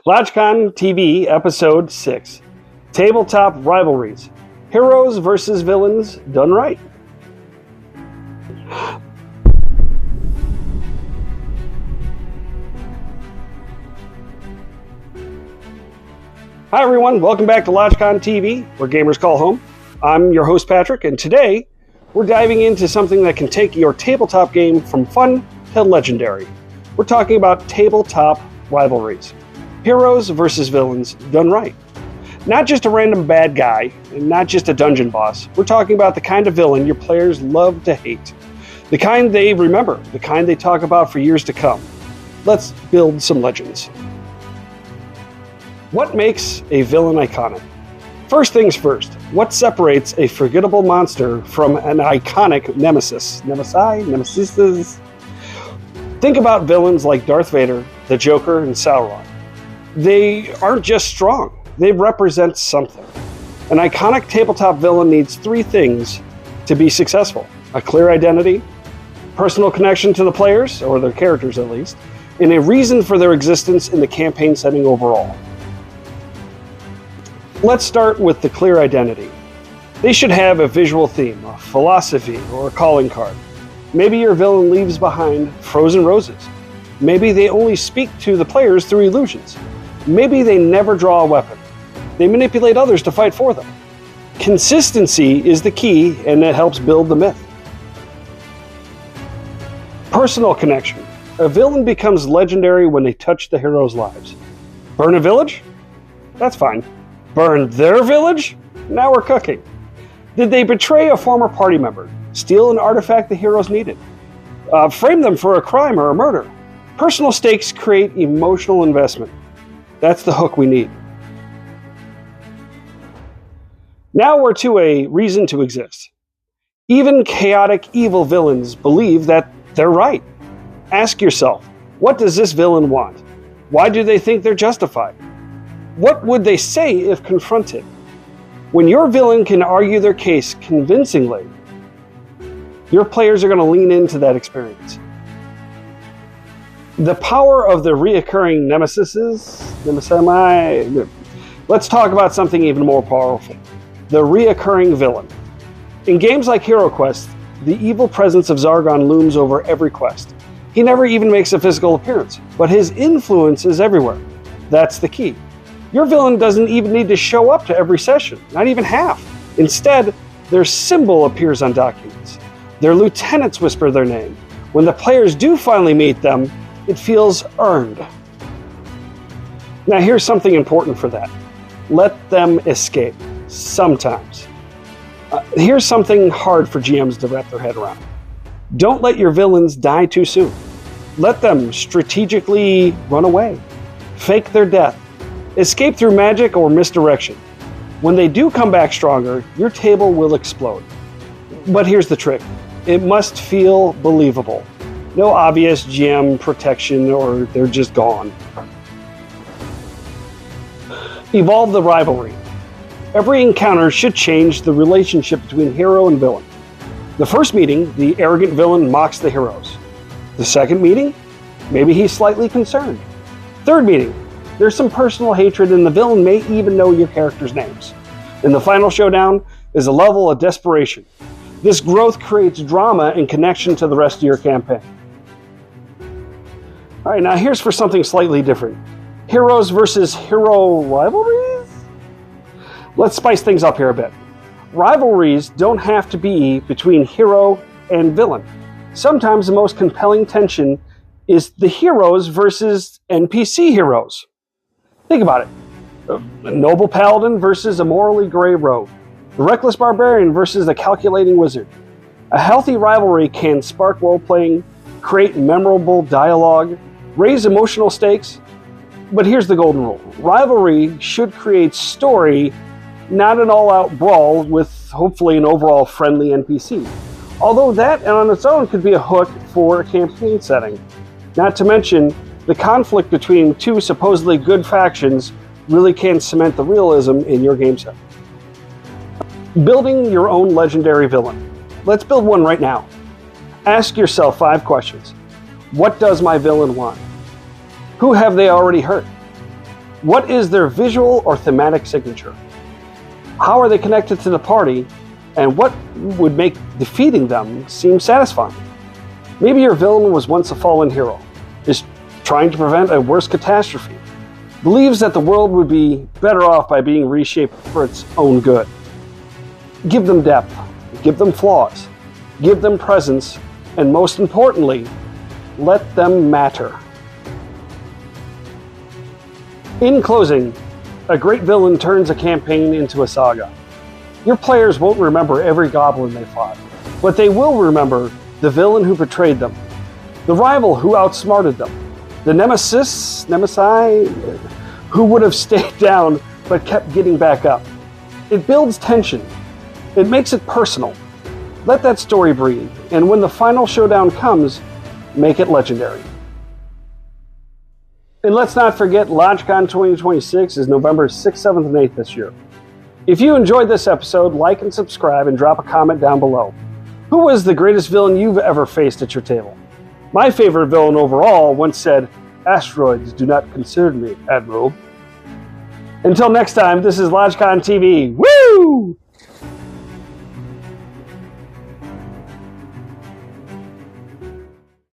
LodgeCon TV Episode 6, Tabletop Rivalries, Heroes versus Villains Done Right. Hi everyone, welcome back to LodgeCon TV, where gamers call home. I'm your host Patrick, and today we're diving into something that can take your tabletop game from fun to legendary. We're talking about Tabletop Rivalries. Heroes versus villains done right. Not just a random bad guy, and not just a dungeon boss. We're talking about the kind of villain your players love to hate. The kind they remember, the kind they talk about for years to come. Let's build some legends. What makes a villain iconic? First things first, what separates a forgettable monster from an iconic nemesis? Nemesis? Think about villains like Darth Vader, the Joker, and Sauron. They aren't just strong, they represent something. An iconic tabletop villain needs three things to be successful: a clear identity, personal connection to the players, or their characters at least, and a reason for their existence in the campaign setting overall. Let's start with the clear identity. They should have a visual theme, a philosophy, or a calling card. Maybe your villain leaves behind frozen roses. Maybe they only speak to the players through illusions. Maybe they never draw a weapon. They manipulate others to fight for them. Consistency is the key, and it helps build the myth. Personal connection. A villain becomes legendary when they touch the heroes' lives. Burn a village? That's fine. Burn their village? Now we're cooking. Did they betray a former party member? Steal an artifact the heroes needed? Frame them for a crime or a murder? Personal stakes create emotional investment. That's the hook we need. Now we're to a reason to exist. Even chaotic, evil villains believe that they're right. Ask yourself, what does this villain want? Why do they think they're justified? What would they say if confronted? When your villain can argue their case convincingly, your players are going to lean into that experience. The power of the reoccurring nemesis. Let's talk about something even more powerful. The reoccurring villain. In games like Hero Quest, the evil presence of Zargon looms over every quest. He never even makes a physical appearance, but his influence is everywhere. That's the key. Your villain doesn't even need to show up to every session, not even half. Instead, their symbol appears on documents. Their lieutenants whisper their name. When the players do finally meet them, it feels earned. Now here's something important for that. Let them escape, sometimes. Here's something hard for GMs to wrap their head around. Don't let your villains die too soon. Let them strategically run away, fake their death, escape through magic or misdirection. When they do come back stronger, your table will explode. But here's the trick. It must feel believable. No obvious GM protection or they're just gone. Evolve the rivalry. Every encounter should change the relationship between hero and villain. The first meeting, the arrogant villain mocks the heroes. The second meeting, maybe he's slightly concerned. Third meeting, there's some personal hatred and the villain may even know your characters' names. And the final showdown is a level of desperation. This growth creates drama and connection to the rest of your campaign. All right, now here's for something slightly different. Heroes versus hero rivalries? Let's spice things up here a bit. Rivalries don't have to be between hero and villain. Sometimes the most compelling tension is the heroes versus NPC heroes. Think about it. A noble paladin versus a morally gray rogue. The reckless barbarian versus the calculating wizard. A healthy rivalry can spark role-playing, create memorable dialogue, raise emotional stakes. But here's the golden rule. Rivalry should create story, not an all-out brawl with hopefully an overall friendly NPC. Although that on its own could be a hook for a campaign setting. Not to mention, the conflict between two supposedly good factions really can cement the realism in your game set. Building your own legendary villain. Let's build one right now. Ask yourself 5 questions. What does my villain want? Who have they already hurt? What is their visual or thematic signature? How are they connected to the party, and what would make defeating them seem satisfying? Maybe your villain was once a fallen hero, is trying to prevent a worse catastrophe, believes that the world would be better off by being reshaped for its own good. Give them depth, give them flaws, give them presence, and most importantly, let them matter. In closing, a great villain turns a campaign into a saga. Your players won't remember every goblin they fought, but they will remember the villain who betrayed them, the rival who outsmarted them, the nemesi who would have stayed down but kept getting back up. It builds tension. It makes it personal. Let that story breathe, and when the final showdown comes, make it legendary. And let's not forget, LodgeCon 2026 is November 6th, 7th, and 8th this year. If you enjoyed this episode, like and subscribe and drop a comment down below. Who was the greatest villain you've ever faced at your table? My favorite villain overall once said, "Asteroids do not concern me, Admiral." Until next time, this is LodgeCon TV. Woo!